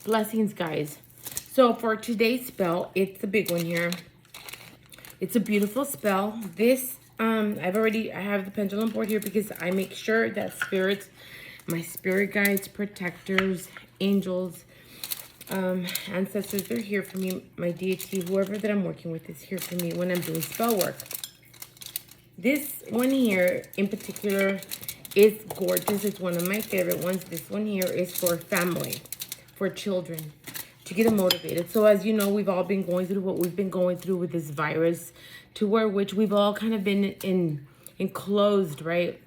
Blessings, guys. So for today's spell, it's the big one here. It's a beautiful spell. This, I have the pendulum board here because I make sure that spirits, my spirit guides, protectors, angels, ancestors, they're here for me. My deity, whoever that I'm working with is here for me when I'm doing spell work. This one here in particular is gorgeous. It's one of my favorite ones. This one here is for family, for children, to get them motivated. So as you know, we've all been going through what we've been going through with this virus, to which we've all kind of been enclosed, right?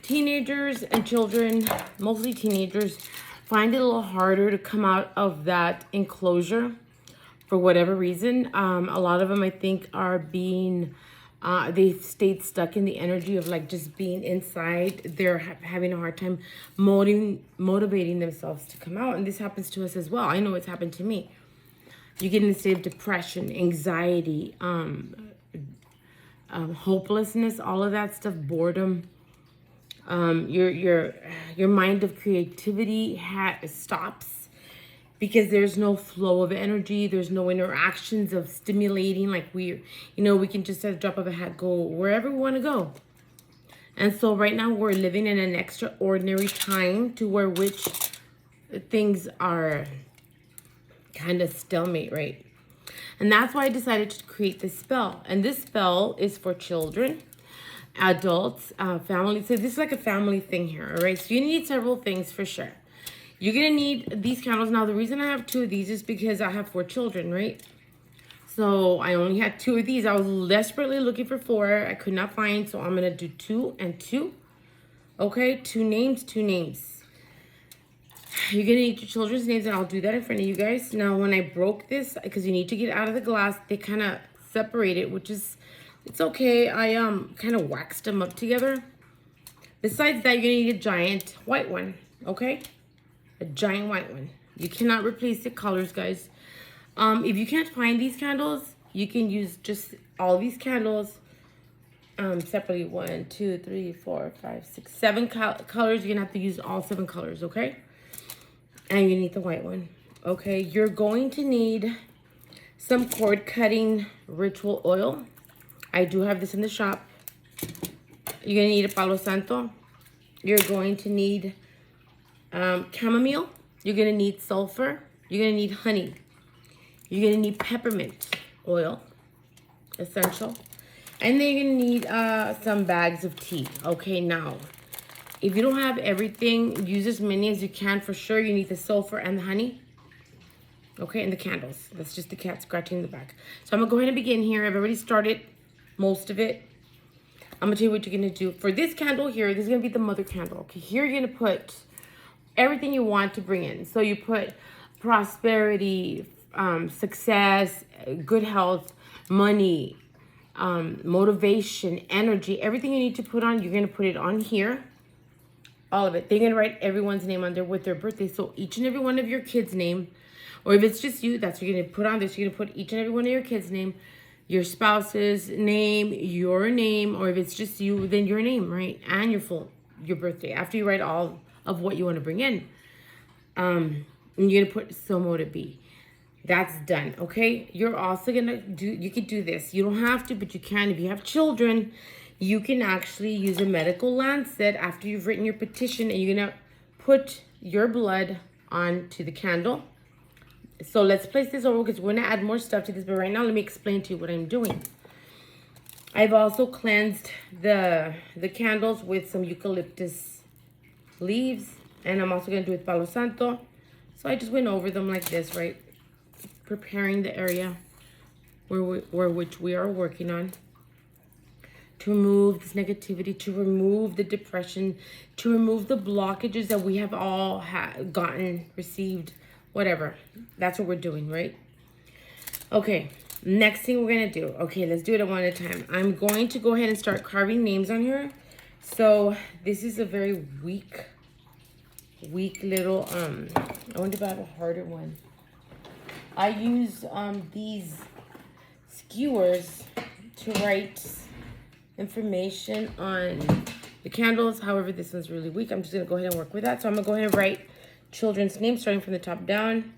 Teenagers and children, mostly teenagers, find it a little harder to come out of that enclosure for whatever reason. A lot of them, I think, are being they've stayed stuck in the energy of like just being inside. They're having a hard time motivating themselves to come out. And this happens to us as well. I know it's happened to me. You get in a state of depression, anxiety, hopelessness, all of that stuff, boredom. Your mind of creativity stops because there's no flow of energy. There's no interactions of stimulating. Like we can just at a drop of a hat go wherever we want to go. And so right now we're living in an extraordinary time to where which things are kind of stalemate, right? And that's why I decided to create this spell. And this spell is for children, adults, family. So this is like a family thing here, all right? So you need several things for sure. You're going to need these candles. Now, the reason I have 2 of these is because I have 4 children, right? So I only had 2 of these. I was desperately looking for 4. I could not find, so I'm going to do 2 and 2. Okay, 2 names, 2 names. You're going to need your children's names, and I'll do that in front of you guys. Now, when I broke this, because you need to get out of the glass, they kind of separated, which is, it's okay. I kind of waxed them up together. Besides that, you're going to need a giant white one, okay? A giant white one. You cannot replace the colors, guys. If you can't find these candles, you can use just all these candles separately. 1, 2, 3, 4, 5, 6, 7 colors. You're gonna have to use all 7 colors, okay? And you need the white one, okay? You're going to need some cord cutting ritual oil. I do have this in the shop. You're gonna need a Palo Santo. You're going to need chamomile. You're gonna need sulfur. You're gonna need honey. You're gonna need peppermint oil, essential. And then you're gonna need some bags of tea. Okay, now, if you don't have everything, use as many as you can for sure. You need the sulfur and the honey. Okay, and the candles. That's just the cat scratching the back. So I'm gonna go ahead and begin here. I've already started most of it. I'm gonna tell you what you're gonna do. For this candle here, this is gonna be the mother candle. Okay, here you're gonna put everything you want to bring in. So you put prosperity, success, good health, money, motivation, energy, everything you need to put on, you're going to put it on here. All of it. They're going to write everyone's name on there with their birthday. So each and every one of your kids' name, or if it's just you, that's what you're going to put on this. You're going to put each and every one of your kids' name, your spouse's name, your name, or if it's just you, then your name, right? And your birthday. After you write all of what you want to bring in. And you're going to put so mote it be. That's done, okay? You're also going to do, you could do this. You don't have to, but you can. If you have children, you can actually use a medical lancet after you've written your petition, and you're going to put your blood onto the candle. So let's place this over because we're going to add more stuff to this. But right now, let me explain to you what I'm doing. I've also cleansed the candles with some eucalyptus leaves, and I'm also going to do with Palo Santo. So I just went over them like this, right? Preparing the area which we are working on to remove this negativity, to remove the depression, to remove the blockages that we have all received, whatever. That's what we're doing, right? Okay, next thing we're going to do. Okay, let's do it one at a time. I'm going to go ahead and start carving names on here. So this is a very weak little, I wonder if I have a harder one. I use these skewers to write information on the candles. However, this one's really weak. I'm just going to go ahead and work with that. So I'm going to go ahead and write children's names starting from the top down.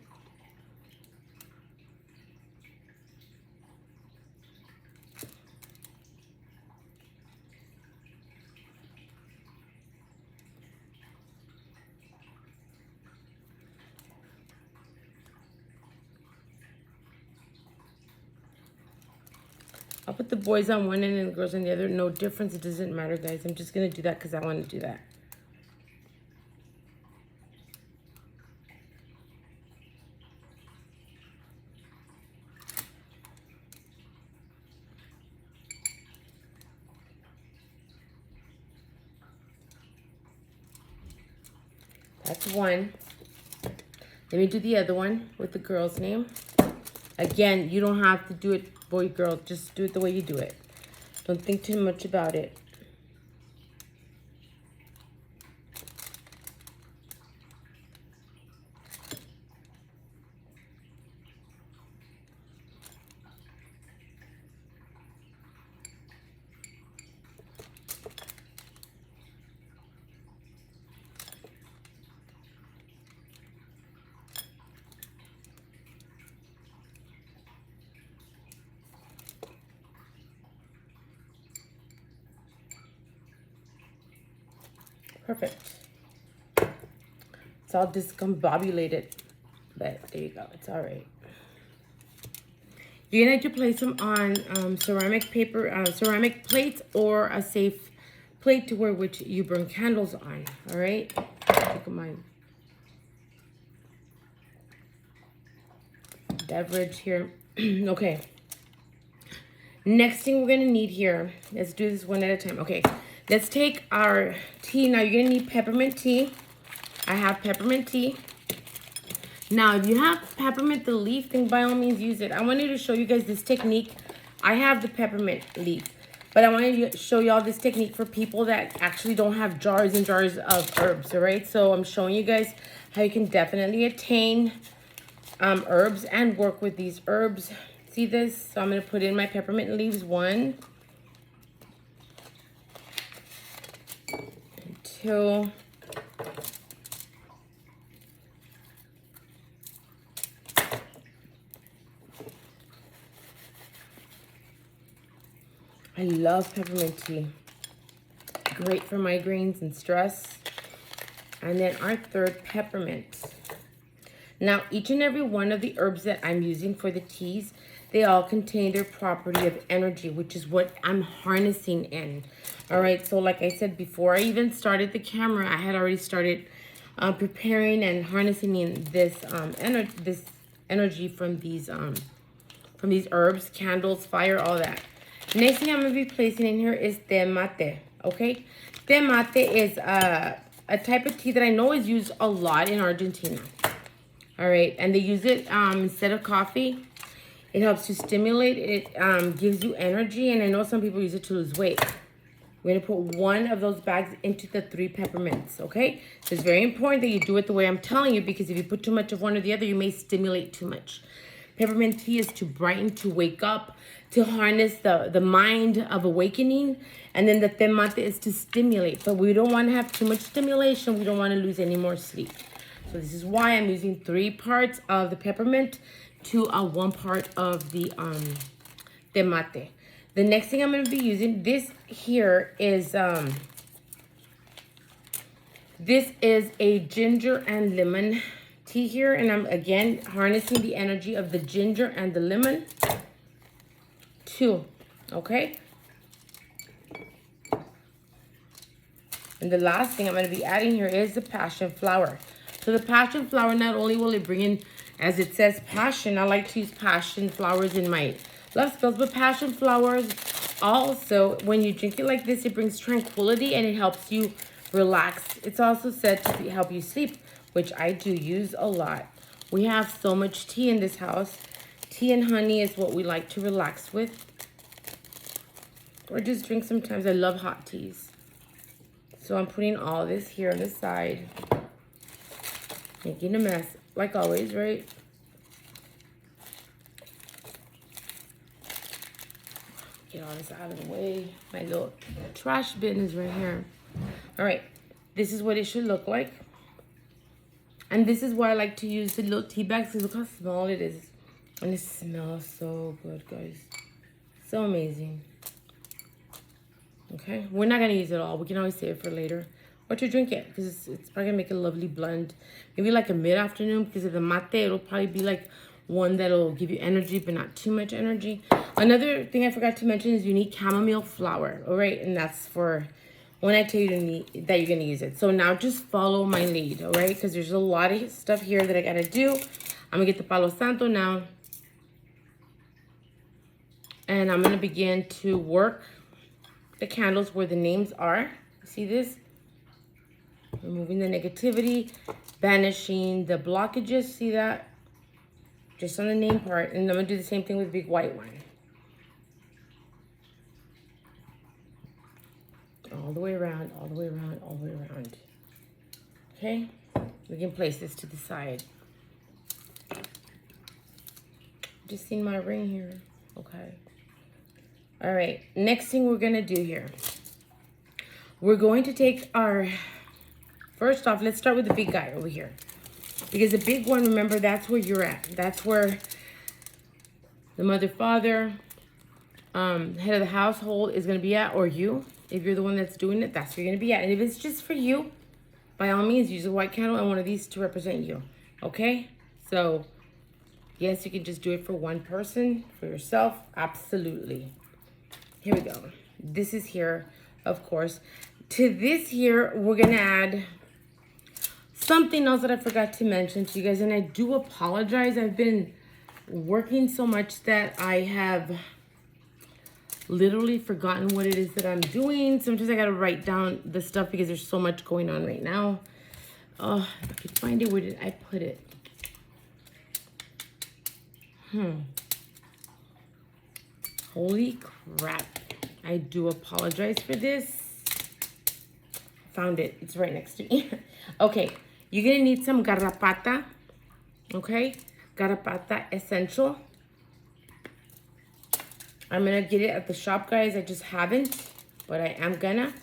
I'll put the boys on one end and the girls on the other. No difference. It doesn't matter, guys. I'm just going to do that because I want to do that. That's one. Let me do the other one with the girl's name. Again, you don't have to do it boy, girl. Just do it the way you do it. Don't think too much about it. Perfect. It's all discombobulated, but there you go. It's all right. You're gonna have to place them on ceramic paper, ceramic plates, or a safe plate to where which you burn candles on. All right. Look at mine. Beverage here. Okay. Next thing we're gonna need here. Let's do this one at a time. Okay. Let's take our tea. Now, you're going to need peppermint tea. I have peppermint tea. Now, if you have peppermint, the leaf, then by all means use it. I wanted to show you guys this technique. I have the peppermint leaf, but I wanted to show y'all this technique for people that actually don't have jars and jars of herbs, all right? So, I'm showing you guys how you can definitely attain herbs and work with these herbs. See this? So, I'm going to put in my peppermint leaves. 1, 2, I love peppermint tea. Great for migraines and stress. And then our third, peppermint. Now, each and every one of the herbs that I'm using for the teas, they all contain their property of energy, which is what I'm harnessing in. All right, so like I said, before I even started the camera, I had already started preparing and harnessing in this energy from these herbs, candles, fire, all that. Next thing I'm going to be placing in here is te mate, okay? Te mate is a type of tea that I know is used a lot in Argentina. All right, and they use it instead of coffee. It helps to stimulate. It gives you energy, and I know some people use it to lose weight. We're going to put one of those bags into the 3 peppermints, okay? So it's very important that you do it the way I'm telling you, because if you put too much of one or the other, you may stimulate too much. Peppermint tea is to brighten, to wake up, to harness the mind of awakening. And then the te mate is to stimulate. But we don't want to have too much stimulation. We don't want to lose any more sleep. So this is why I'm using 3 parts of the peppermint to 1 part of the te mate. The next thing I'm going to be using, this here is, this is a ginger and lemon tea here. And I'm, again, harnessing the energy of the ginger and the lemon. 2, okay? And the last thing I'm going to be adding here is the passion flower. So the passion flower, not only will it bring in, as it says, passion. I like to use passion flowers in my love spells, but passion flowers also, when you drink it like this, it brings tranquility and it helps you relax. It's also said to help you sleep, which I do use a lot. We have so much tea in this house. Tea and honey is what we like to relax with. Or just drink sometimes. I love hot teas. So I'm putting all this here on the side. Making a mess, like always, right? Get all this out of the way. My little trash bin is right here. All right, this is what it should look like. And this is why I like to use the little tea bags, because look how small it is. And it smells so good, guys. So amazing. Okay, we're not gonna use it all. We can always save it for later. Or to drink it, because it's probably gonna make a lovely blend. Maybe like a mid-afternoon, because of the mate, it'll probably be like one that'll give you energy, but not too much energy. Another thing I forgot to mention is you need chamomile flower, all right? And that's for when I tell you that you're gonna use it. So now just follow my lead, all right? Because there's a lot of stuff here that I gotta do. I'm gonna get the Palo Santo now. And I'm gonna begin to work the candles where the names are. See this? Removing the negativity, banishing the blockages, see that? Just on the name part. And I'm gonna do the same thing with the big white one. All the way around, all the way around, all the way around. Okay, we can place this to the side. Just seen my ring here, okay. All right, next thing we're gonna do here. We're going to take our, first off, let's start with the big guy over here. Because the big one, remember, that's where you're at. That's where the mother, father, head of the household is gonna be at, or you. If you're the one that's doing it, that's where you're gonna be at. And if it's just for you, by all means, use a white candle and one of these to represent you, okay? So, yes, you can just do it for one person, for yourself, absolutely. Here we go. This is here, of course. To this here, we're gonna add something else that I forgot to mention to you guys, and I do apologize. I've been working so much that I have literally forgotten what it is that I'm doing. Sometimes I gotta write down the stuff because there's so much going on right now. Oh, if I could find it, where did I put it? Holy crap. I do apologize for this. Found it, it's right next to me. Okay, you're gonna need some garrapata, okay? Garrapata essential. I'm gonna get it at the shop, guys. I just haven't, but I am gonna.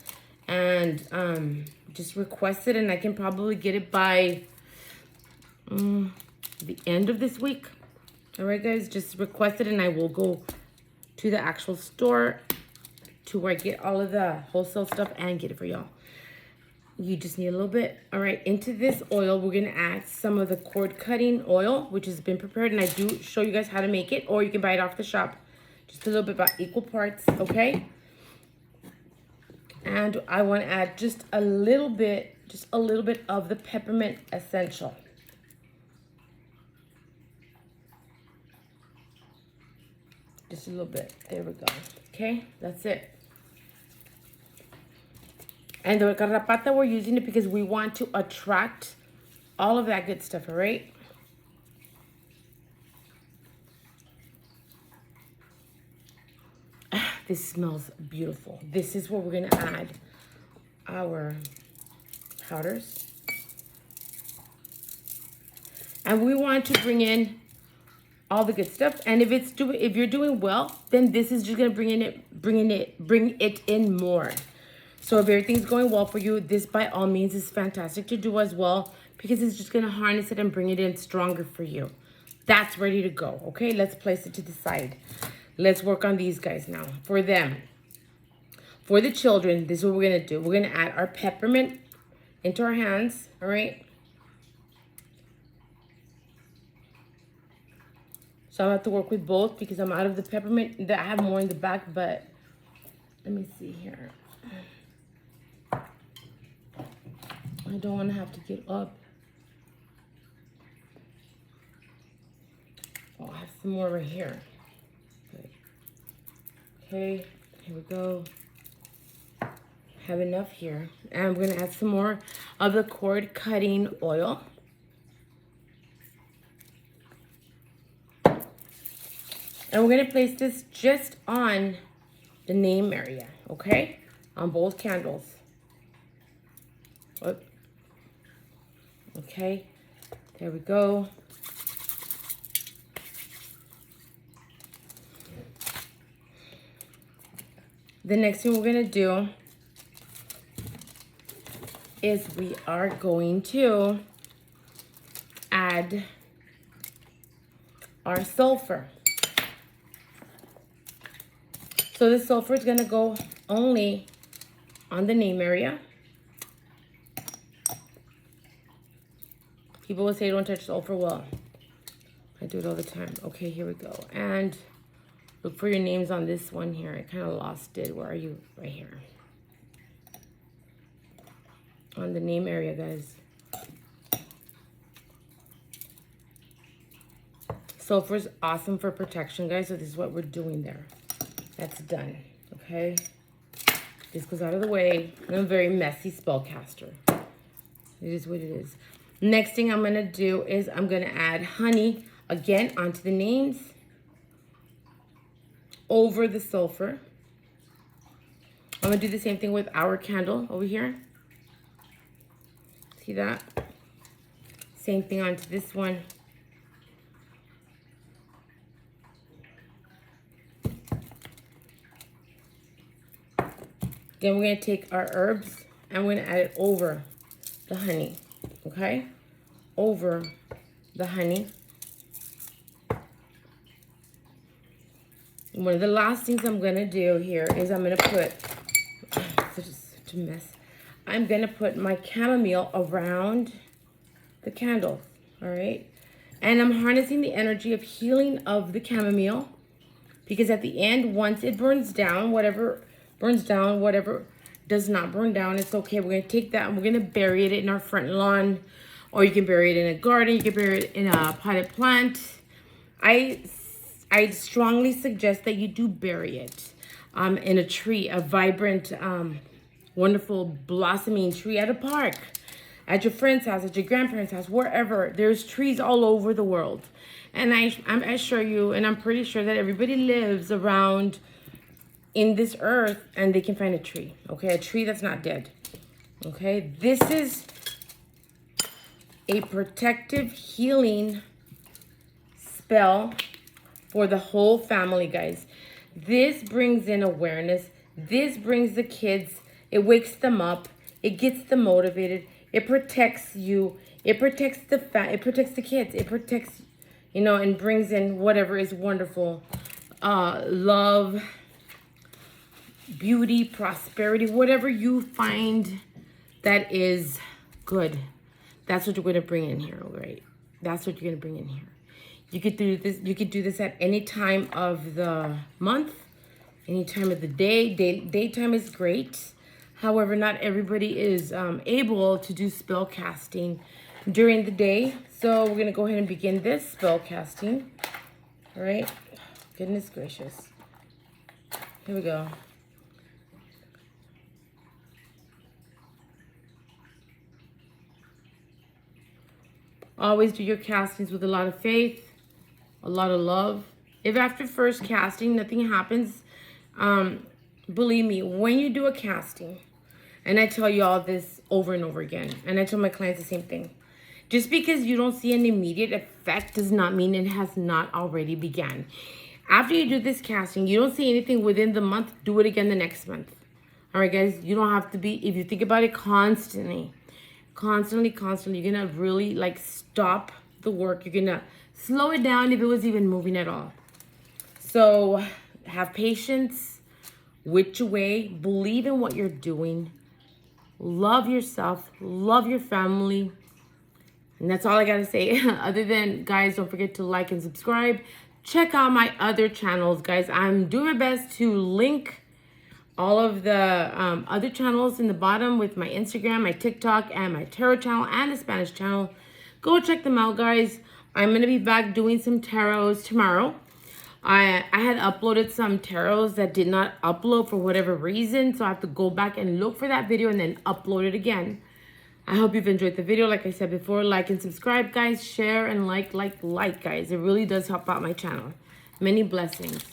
And just request it, and I can probably get it by the end of this week. All right, guys, just request it, and I will go to the actual store to where I get all of the wholesale stuff and get it for y'all. You just need a little bit. All right, into this oil, we're gonna add some of the cord cutting oil, which has been prepared, and I do show you guys how to make it, or you can buy it off the shop. Just a little bit, about equal parts, okay? And I want to add just a little bit of the peppermint essential. Just a little bit. There we go. Okay, that's it. And the garrapata, we're using it because we want to attract all of that good stuff, all right? This smells beautiful. This is where we're gonna add our powders. And we want to bring in all the good stuff. And if you're doing well, then this is just gonna bring it in more. So if everything's going well for you, this by all means is fantastic to do as well, because it's just gonna harness it and bring it in stronger for you. That's ready to go. Okay, let's place it to the side. Let's work on these guys now. For them, for the children, this is what we're gonna do. We're gonna add our peppermint into our hands, all right? So I have to work with both because I'm out of the peppermint. I have more in the back, but let me see here. I don't wanna have to get up. Oh, I have some more right here. Okay, here we go. Have enough here. And I'm gonna add some more of the cord cutting oil. And we're gonna place this just on the name area, okay? On both candles. Okay, there we go. The next thing we're gonna do is we are going to add our sulfur. So the sulfur is going to go only on the name area. People will say don't touch sulfur. Well, I do it all the time. Okay, here we go. And look for your names on this one here. I kind of lost it. Where are you? Right here. On the name area, guys. Sulfur is awesome for protection, guys. So this is what we're doing there. That's done. Okay. This goes out of the way. I'm a very messy spellcaster. It is what it is. Next thing I'm going to do is I'm going to add honey again onto the names over the sulfur. I'm going to do the same thing with our candle over here. See that? Same thing onto this one. Then we're going to take our herbs and we're going to add it over the honey. Okay? Over the honey. And one of the last things I'm going to do here is I'm going to put, such a mess. I'm going to put my chamomile around the candle. All right? And I'm harnessing the energy of healing of the chamomile. Because at the end, once it burns down, whatever does not burn down, it's okay. We're going to take that and we're going to bury it in our front lawn. Or you can bury it in a garden. You can bury it in a potted plant. I strongly suggest that you do bury it in a tree, a vibrant, wonderful blossoming tree at a park, at your friend's house, at your grandparents' house, wherever. There's trees all over the world. And I assure you, and I'm pretty sure that everybody lives around in this earth and they can find a tree, okay? A tree that's not dead, okay? This is a protective healing spell for the whole family, guys. This brings in awareness. This brings the kids. It wakes them up. It gets them motivated. It protects you. It protects it protects the kids. It protects, you know, and brings in whatever is wonderful. Love, beauty, prosperity, whatever you find that is good. That's what you're going to bring in here, all right? That's what you're going to bring in here. You could do this. You could do this at any time of the month, any time of the day. Daytime is great. However, not everybody is able to do spell casting during the day. So we're going to go ahead and begin this spell casting. All right. Goodness gracious. Here we go. Always do your castings with a lot of faith, a lot of love. If after first casting nothing happens, believe me, when you do a casting, and I tell you all this over and over again, and I tell my clients the same thing. Just because you don't see an immediate effect does not mean it has not already begun. After you do this casting, you don't see anything within the month, do it again the next month. All right, guys, you don't have to be, if you think about it constantly, you're gonna really like stop the work. You're gonna slow it down if it was even moving at all. So have patience, witch away, believe in what you're doing, love yourself, love your family, and that's all I gotta say. Other than, guys, don't forget to like and subscribe. Check out my other channels, guys. I'm doing my best to link all of the other channels in the bottom with my Instagram, my TikTok, and my tarot channel, and the Spanish channel. Go check them out, guys. I'm going to be back doing some tarots tomorrow. I had uploaded some tarots that did not upload for whatever reason, so I have to go back and look for that video and then upload it again. I hope you've enjoyed the video. Like I said before, like and subscribe, guys. Share and like, guys. It really does help out my channel. Many blessings.